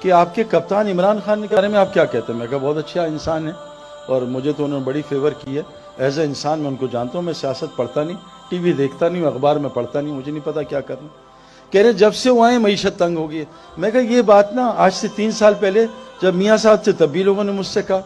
کہ آپ کے کپتان عمران خان کے بارے میں آپ کیا کہتے ہیں؟ میں کہا بہت اچھا انسان ہے اور مجھے تو انہوں نے بڑی فیور کی ہے، ایز اے انسان میں ان کو جانتا ہوں، میں سیاست پڑھتا نہیں، ٹی وی دیکھتا نہیں، اخبار میں پڑھتا نہیں، مجھے نہیں پتا کیا کرنا۔ کہہ رہے جب سے وہ آئے معیشت تنگ ہو گئی ہے۔ میں کہا یہ بات نا آج سے 3 سال پہلے جب میاں صاحب تھے تب بھی لوگوں نے مجھ سے کہا،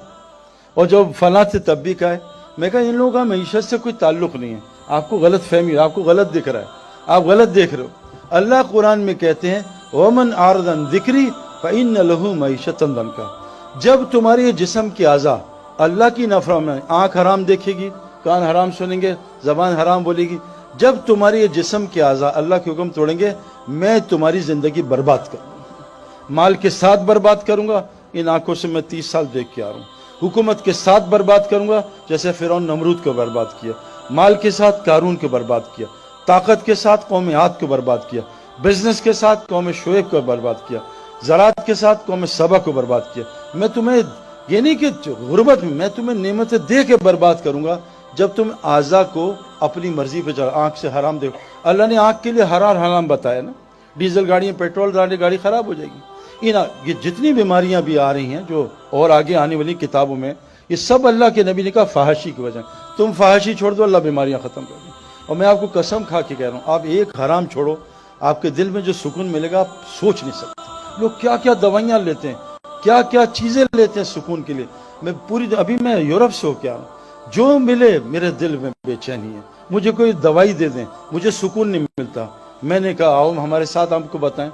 اور جب فلاں تھے تب بھی کہا ہے۔ میں کہا ان لوگوں کا معیشت سے کوئی تعلق نہیں ہے، آپ کو غلط فہمی ہے، آپ کو غلط دکھ رہا ہے، آپ غلط دیکھ رہے ہو۔ اللہ قرآن میں کہتے ہیں وَمَنْ أَعْرَضَ عَنْ ذِكْرِي فَإِنَّ لَهُ مَعِيشَةً ضَنْكًا۔ جب تمہاری یہ جسم کی اعضاء اللہ کی نافرمانی، آنکھ حرام دیکھے گی، کان حرام سنیں گے، زبان حرام بولے گی، جب تمہاری یہ جسم کے اعضاء اللہ کے حکم توڑیں گے میں تمہاری زندگی برباد کروں گا، مال کے ساتھ برباد کروں گا، ان آنکھوں سے میں 30 سال دیکھ کے آ رہا ہوں، حکومت کے ساتھ برباد کروں گا جیسے فرعون نمرود کو برباد کیا، مال کے ساتھ قارون کو برباد کیا، طاقت کے ساتھ قوم عاد کو برباد کیا، بزنس کے ساتھ قوم شعیب کو برباد کیا، زراعت کے ساتھ قوم سبا کو برباد کیا۔ میں تمہیں یہ نہیں کہ غربت میں تمہیں نعمتیں دے کے برباد کروں گا جب تم اعضاء کو اپنی مرضی پہ چلا، آنکھ سے حرام دیکھو۔ اللہ نے آنکھ کے لیے حرام بتایا نا، ڈیزل گاڑیاں پیٹرول ڈالے گاڑی خراب ہو جائے گی۔ یہ جتنی بیماریاں بھی آ رہی ہیں جو اور آگے آنے والی کتابوں میں، یہ سب اللہ کے نبی نے کہا فحاشی کی وجہ۔ تم فحاشی چھوڑ دو اللہ بیماریاں ختم کر دیں۔ اور میں آپ کو قسم کھا کے کہہ رہا ہوں، آپ ایک حرام چھوڑو، آپ کے دل میں جو سکون ملے گا آپ سوچ نہیں سکتے۔ لوگ کیا کیا دوائیاں لیتے ہیں، کیا کیا چیزیں لیتے ہیں سکون کے لیے۔ میں ابھی میں یورپ سے ہو کے آ رہا ہوں، جو ملے میرے دل میں بے چینی ہے، مجھے کوئی دوائی دے دیں مجھے سکون نہیں ملتا۔ میں نے کہا آؤ ہمارے ساتھ آپ کو بتائیں۔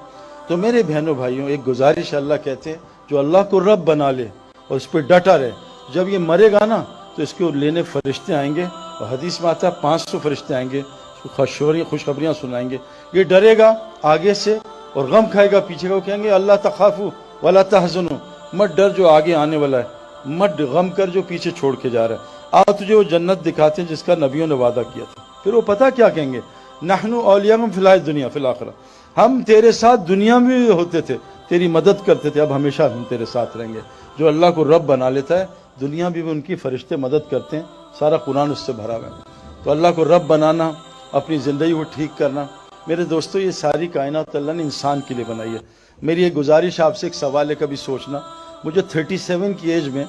تو میرے بہنوں بھائیوں ایک گزارش اللہ کہتے ہیں جو اللہ کو رب بنا لے اور اس پہ ڈٹا رہے، جب یہ مرے گا نا تو اس کو لینے فرشتے آئیں گے، اور حدیث میں آتا ہے 500 فرشتے آئیں گے، خوشخبریاں سنائیں گے۔ یہ ڈرے گا آگے سے اور غم کھائے گا پیچھے کا، وہ کہیں گے اللہ تخافوا ولا تحزنوا، مت ڈر جو آگے آنے والا ہے، مت غم کر جو پیچھے چھوڑ کے جا رہا ہے، آ تجھے وہ جنت دکھاتے ہیں جس کا نبیوں نے وعدہ کیا تھا۔ پھر وہ پتہ کیا کہیں گے، نحن اولیاءکم فی الحیاۃ الدنیا فی الآخرہ، ہم تیرے ساتھ دنیا میں بھی ہوتے تھے، تیری مدد کرتے تھے، اب ہمیشہ ہم تیرے ساتھ رہیں گے۔ جو اللہ کو رب بنا لیتا ہے دنیا بھی ان کی فرشتے مدد کرتے ہیں، سارا قرآن اس سے بھرا ہوا ہے۔ تو اللہ کو رب بنانا، اپنی زندگی کو ٹھیک کرنا، میرے دوستو یہ ساری کائنات اللہ نے انسان کے لیے بنائی ہے۔ میری ایک گزارش آپ سے ایک سوال ہے، کبھی سوچنا، مجھے 37 کی ایج میں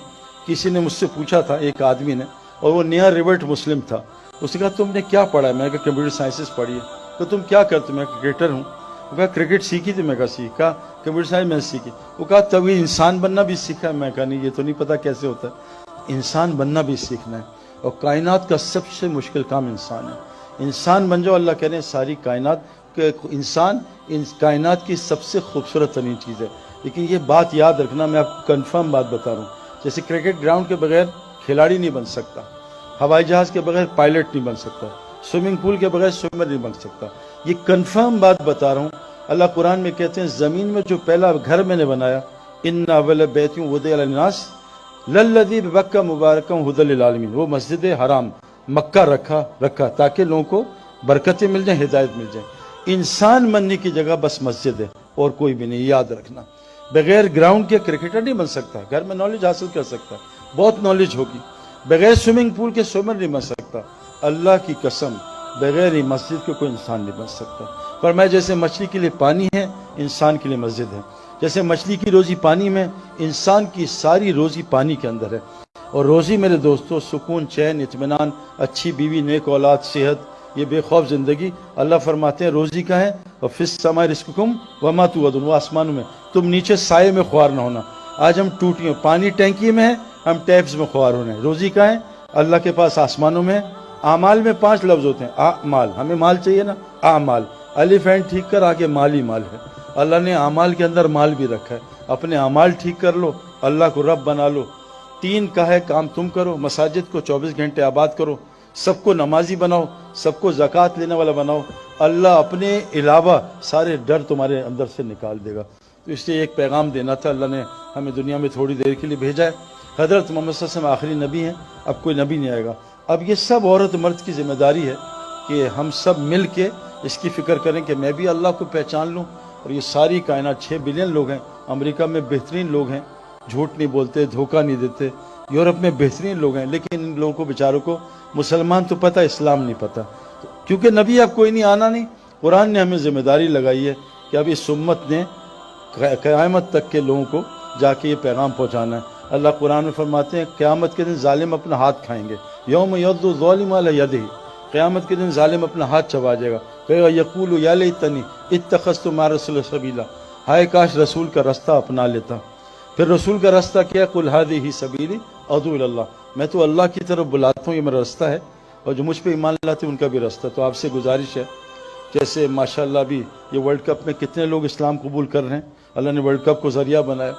کسی نے مجھ سے پوچھا تھا، ایک آدمی نے، اور وہ نیا ریورٹ مسلم تھا، اس نے کہا تم نے کیا پڑھا ہے؟ میں نے کہا کمپیوٹر سائنسز پڑھی ہے۔ تو تم کیا کرتے؟ میں کرکٹر ہوں۔ وہ کہا کرکٹ سیکھی تھی؟ میں کہا سیکھا۔ کمپیوٹر سائنس میں سیکھی۔ وہ کہا تب یہ انسان بننا بھی سیکھا ہے؟ میں کہا نہیں، یہ تو نہیں پتا کیسے ہوتا ہے، انسان بننا بھی سیکھنا ہے، اور کائنات کا سب سے مشکل کام انسان ہے۔ انسان بن جاؤ، اللہ کہہ رہے ہیں ساری کائنات کہ انسان کائنات کی سب سے خوبصورت ترین چیز ہے۔ لیکن یہ بات یاد رکھنا، میں آپ کو کنفرم بات بتا رہا ہوں، جیسے کرکٹ گراؤنڈ کے بغیر کھلاڑی نہیں بن سکتا، ہوائی جہاز کے بغیر پائلٹ نہیں بن سکتا، سوئمنگ پول کے بغیر سوئمر نہیں بن سکتا۔ یہ کنفرم بات بتا رہا ہوں۔ اللہ قرآن میں کہتے ہیں زمین میں جو پہلا گھر میں نے بنایا، ان اول بیت وضع للناس للذی ببکہ مبارکا ھدی للعالمین، وہ مسجد حرام مکہ رکھا تاکہ لوگوں کو برکتیں مل جائیں، ہدایت مل جائیں۔ انسان بننے کی جگہ بس مسجد ہے اور کوئی بھی نہیں، یاد رکھنا۔ بغیر گراؤنڈ کے کرکٹر نہیں بن سکتا، گھر میں نالج حاصل کر سکتا ہے، بہت نالج ہوگی۔ بغیر سوئمنگ پول کے سوئمر نہیں بن سکتا۔ اللہ کی قسم بغیر ہی مسجد کے کوئی انسان نہیں بن سکتا۔ فرمایا جیسے مچھلی کے لیے پانی ہے، انسان کے لیے مسجد ہے۔ جیسے مچھلی کی روزی پانی میں، انسان کی ساری روزی پانی کے اندر ہے۔ اور روزی میرے دوستو سکون، چین، اطمینان، اچھی بیوی، نیک اولاد، صحت، یہ بے خوف زندگی۔ اللہ فرماتے ہیں روزی کا ہے، اور فی السماء رزقکم وما توعدون، وہ آسمانوں میں، تم نیچے سائے میں خوار نہ ہونا۔ آج ہم ٹوٹیوں، پانی ٹینکی میں ہے، ہم ٹیپس میں خوار ہونے ہیں۔ روزی کا ہے اللہ کے پاس آسمانوں میں۔ اعمال میں 5 لفظ ہوتے ہیں، اعمال، ہمیں مال چاہیے نا، اعمال، الف اینڈ ٹھیک کر، آگے مال ہی مال ہے۔ اللہ نے اعمال کے اندر مال بھی رکھا ہے۔ اپنے اعمال ٹھیک کر لو، اللہ کو رب بنا لو۔ 3 کا ہے کام تم کرو، مساجد کو 24 گھنٹے آباد کرو، سب کو نمازی بناؤ، سب کو زکوٰۃ لینے والا بناؤ، اللہ اپنے علاوہ سارے ڈر تمہارے اندر سے نکال دے گا۔ تو اس لیے ایک پیغام دینا تھا، اللہ نے ہمیں دنیا میں تھوڑی دیر کے لیے بھیجا ہے۔ حضرت محمد صلی اللہ علیہ وسلم آخری نبی ہیں، اب کوئی نبی نہیں آئے گا۔ اب یہ سب عورت مرد کی ذمہ داری ہے کہ ہم سب مل کے اس کی فکر کریں کہ میں بھی اللہ کو پہچان لوں، اور یہ ساری کائنات 6 بلین لوگ ہیں، امریکہ میں بہترین لوگ ہیں، جھوٹ نہیں بولتے، دھوکہ نہیں دیتے، یورپ میں بہترین لوگ ہیں، لیکن ان لوگوں کو بیچاروں کو مسلمان تو پتہ، اسلام نہیں پتہ، کیونکہ نبی اب کوئی نہیں، آنا نہیں۔ قرآن نے ہمیں ذمہ داری لگائی ہے کہ اب اس امت نے قیامت تک کے لوگوں کو جا کے یہ پیغام پہنچانا ہے۔ اللہ قرآن میں فرماتے ہیں قیامت کے دن ظالم اپنا ہاتھ کھائیں گے، یوم یعض الظالم علی یدہ، قیامت کے دن ظالم اپنا ہاتھ چبا جائے گا، کہے گا یقول یا لیتنی اتخذت مع الرسول سبیلا، ہائے کاش رسول کا راستہ اپنا لیتا۔ پھر رسول کا راستہ کیا؟ قل ھذہ سبیلی ادعو الی اللہ، میں تو اللہ کی طرف بلاتا ہوں، یہ میرا راستہ ہے، اور جو مجھ پہ ایمان لاتے ہیں ان کا بھی راستہ۔ تو آپ سے گزارش ہے، جیسے ماشاءاللہ بھی یہ ورلڈ کپ میں کتنے لوگ اسلام قبول کر رہے ہیں، اللہ نے ورلڈ کپ کو ذریعہ بنایا۔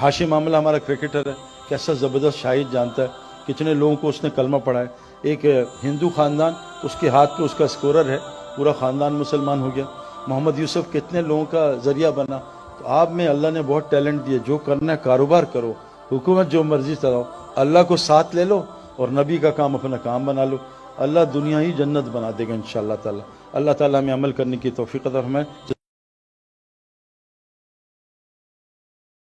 ہاشم معاملہ ہمارا کرکٹر ہے، کیسا زبردست شاہد جانتا ہے، کتنے لوگوں کو اس نے کلمہ پڑھا ہے۔ ایک ہندو خاندان، اس کے ہاتھ پہ اس کا اسکورر ہے، پورا خاندان مسلمان ہو گیا۔ محمد یوسف کتنے لوگوں کا ذریعہ بنا۔ تو آپ میں اللہ نے بہت ٹیلنٹ دیا، جو کرنا ہے کاروبار کرو، حکومت جو مرضی چلاؤ، اللہ کو ساتھ لے لو اور نبی کا کام اپنا کام بنا لو، اللہ دنیا ہی جنت بنا دے گا انشاءاللہ تعالی۔ اللہ تعالیٰ ہمیں عمل کرنے کی توفیق عطا فرمائے۔